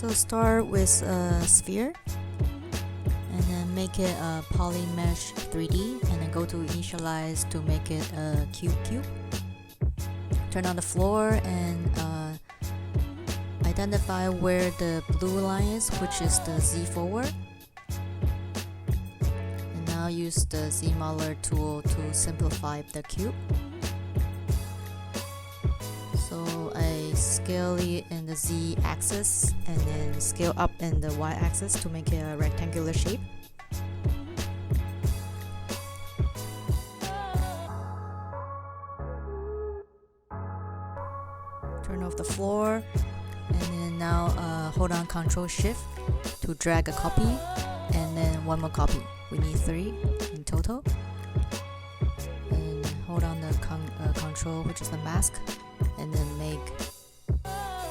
So start with a sphere and then make it a poly mesh 3D, and then go to initialize to make it a cube. Turn on the floor and identify where the blue line is, which is the Z forward. And now use the ZModeler tool to simplify the cube. So I scale it in the Z axis and then scale up in the Y axis to make it a rectangular shape. Turn off the floor, and then now hold on Ctrl Shift to drag a copy, and then one more copy. We need 3 in total. And hold on the Control, which is the mask, and then make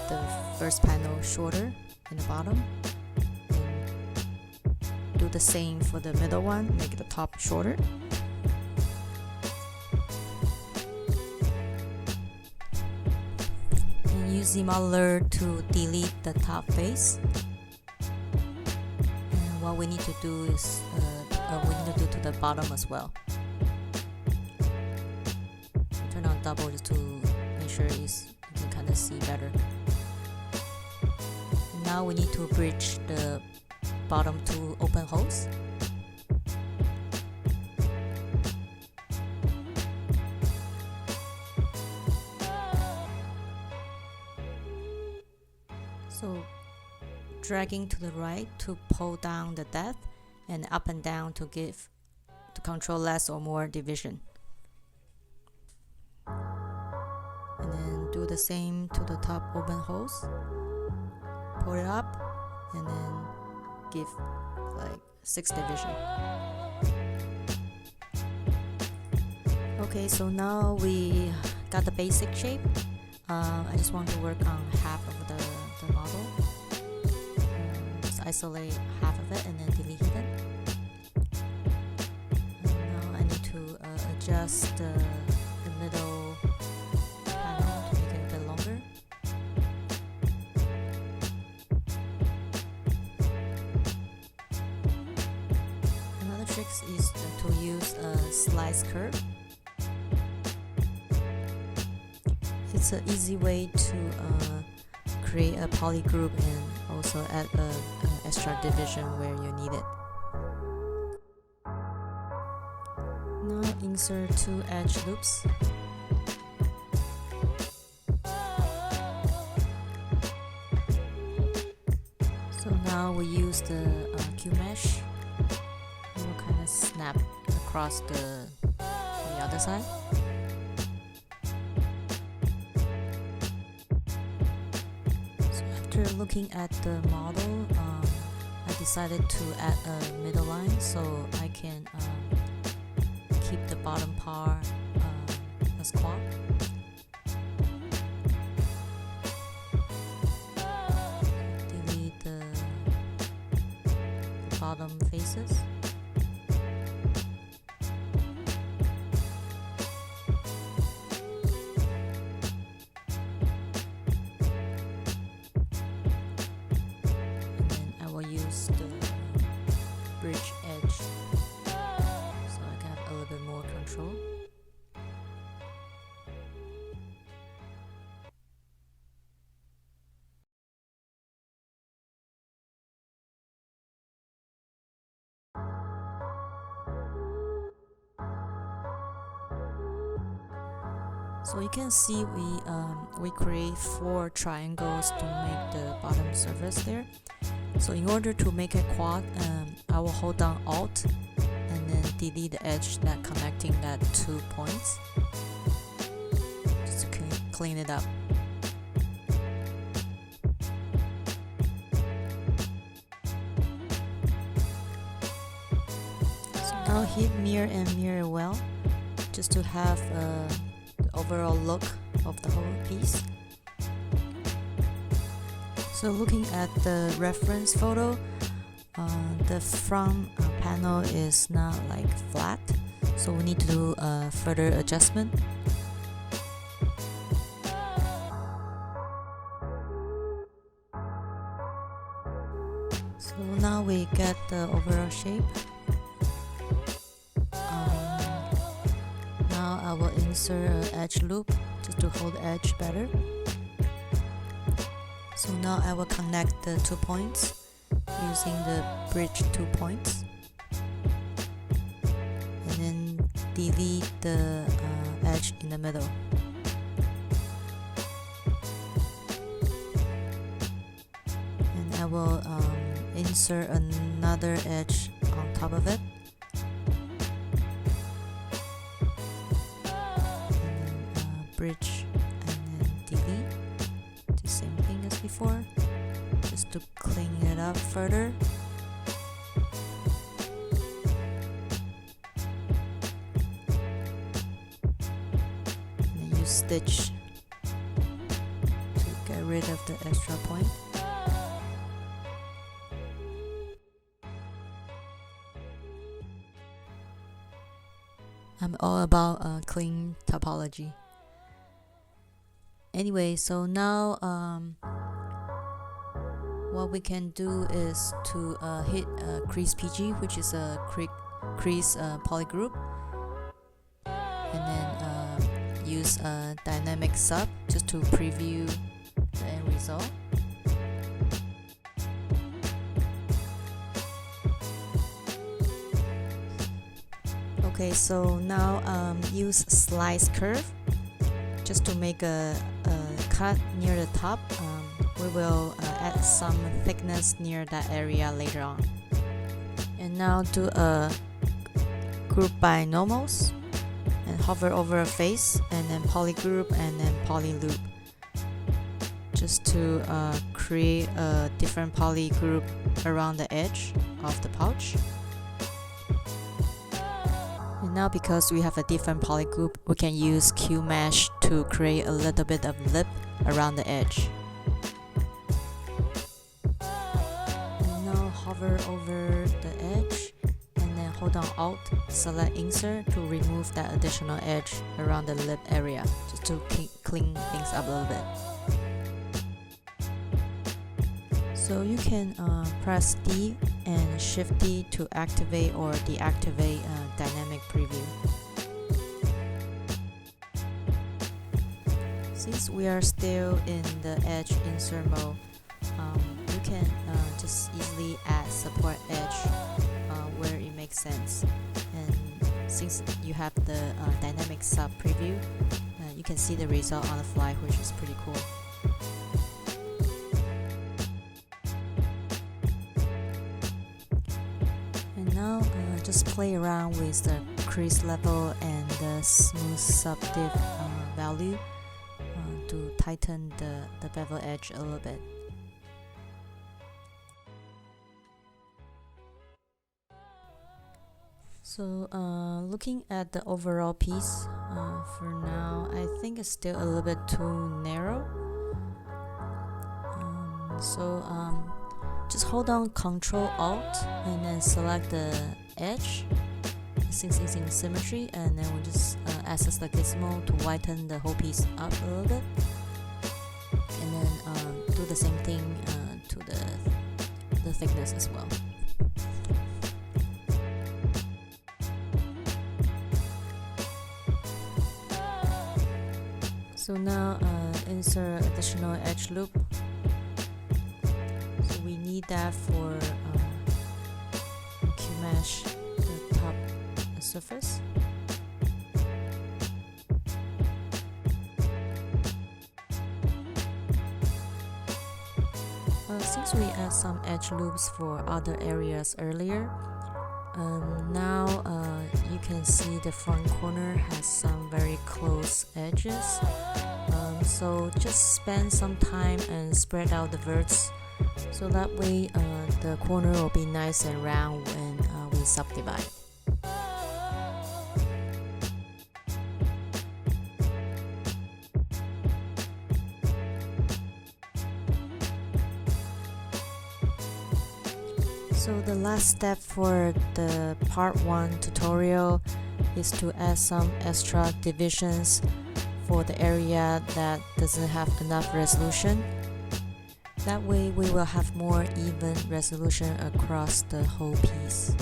the first panel shorter in the bottom. And do the same for the middle one, make the top shorter. Use ZModeler to delete the top face. And what we need to do is we need to do to the bottom as well. Turn on double just to make sure you can kind of see better. Now we need to bridge the bottom 2 open holes. So dragging to the right to pull down the depth, and up and down to control less or more division. And then do the same to the top open holes. Pull it up and then give like 6 division. Okay, so now we got the basic shape. I just want to work on half of the model. Just isolate half of it and then delete it. And now I need to adjust the middle panel to make it a bit longer. Another trick is to use a slice curve. It's an easy way to create a polygroup and also add an extra division where you need it. Now insert 2 edge loops. So now we use the Q mesh. It will kind of snap across the other side. After looking at the model, I decided to add a middle line so I can keep the bottom part as quad. Delete the bottom faces. Use the bridge edge so I can have a little bit more control. So you can see we create 4 triangles to make the bottom surface there. So in order to make a quad, I will hold down Alt and then delete the edge that connecting that 2 points, just to clean it up. So now hit mirror and mirror well, just to have the overall look of the whole piece. So looking at the reference photo, the front panel is not like flat, so we need to do a further adjustment. now we get the overall shape. Now I will insert an edge loop just to hold the edge better. So now I will connect the 2 points using the bridge 2 points, and then delete the edge in the middle. And I will insert another edge on top of it, and then bridge and then delete. The same thing as before, just to clean it up further. And then use stitch to get rid of the extra point. I'm all about clean topology. Anyway, so now what we can do is to hit crease PG, which is a crease polygroup, and then use a dynamic sub just to preview the end result. Okay, so now use slice curve just to make a cut near the top. We will add some thickness near that area later on. And now do a group by normals and hover over a face, and then polygroup and then polyloop, just to create a different polygroup around the edge of the pouch. And now because we have a different polygroup, we can use Q mesh to create a little bit of lip around the edge. And now hover over the edge and then hold on Alt, select Insert to remove that additional edge around the lip area, just to clean things up a little bit. So you can press D and Shift D to activate or deactivate dynamic preview. Since we are still in the edge insert mode, you can just easily add support edge where it makes sense. And since you have the dynamic sub preview, you can see the result on the fly, which is pretty cool. And now just play around with the crease level and the smooth subdiv value to tighten the bevel edge a little bit. So looking at the overall piece, for now I think it's still a little bit too narrow. Just hold down Ctrl Alt and then select the edge since it's in symmetry, and then we'll just access the gizmo to whiten the whole piece up a little bit, and then do the same thing to the thickness as well. So now insert additional edge loop. So we need that for Q-mesh the top surface. Since we add some edge loops for other areas earlier, now you can see the front corner has some very close edges. So just spend some time and spread out the verts, so that way the corner will be nice and round when we subdivide. So the last step for the part 1 tutorial is to add some extra divisions for the area that doesn't have enough resolution. That way we will have more even resolution across the whole piece.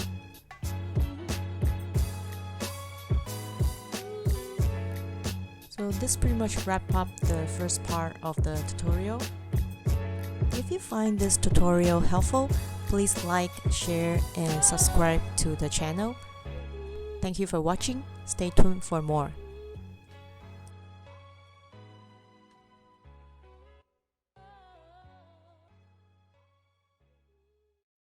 So this pretty much wraps up the first part of the tutorial. If you find this tutorial helpful, please like, share, and subscribe to the channel. Thank you for watching. Stay tuned for more.